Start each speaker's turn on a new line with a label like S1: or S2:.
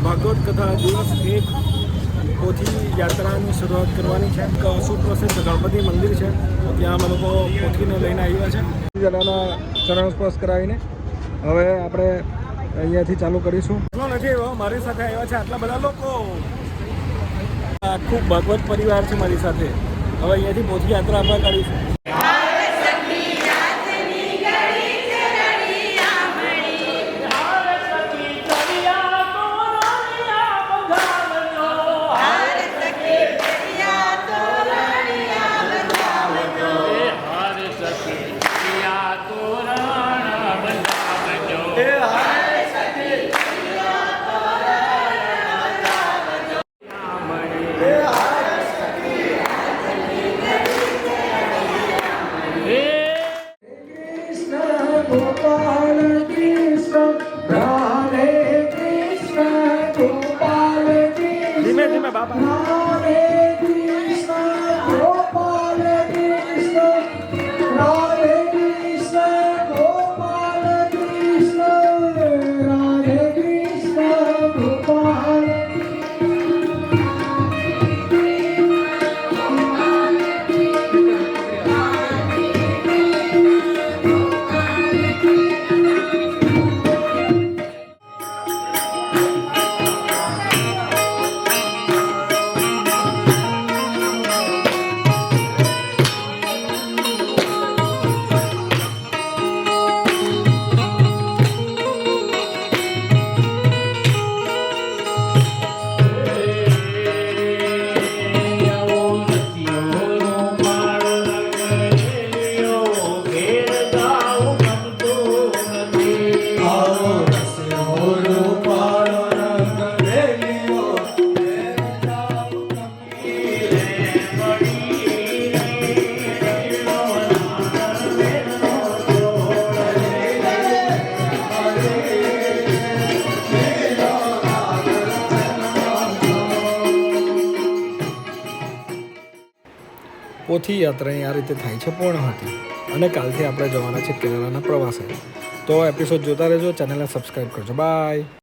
S1: ભાગવત કથા દિવસ 1 પોથી યાત્રાની શરૂઆત કરવાની છે. સુપ્રસિદ્ધ ગણપતિ મંદિર છે, તો ત્યાં અમે લોકો પોથીને લઈને આવ્યા છે. જણાના ચરણ સ્પર્શ કરાવીને હવે આપણે અહીંયાથી ચાલુ કરીશું. નથી એવો મારી સાથે આવ્યા છે આટલા બધા લોકો. આખું ભાગવત પરિવાર છે મારી સાથે. હવે અહીંયાથી પોથી યાત્રા આપણે કરીશું. ધીમે ધીમે બાપા. પોથી યાત્રા આ રીતે થાય છે પૂર્ણાહુતિ, અને કાલથી આપણે જવાના છે કેરળના પ્રવાસે. તો એપિસોડ જોતા રહેજો, ચેનલને સબસ્ક્રાઈબ કરજો. બાય.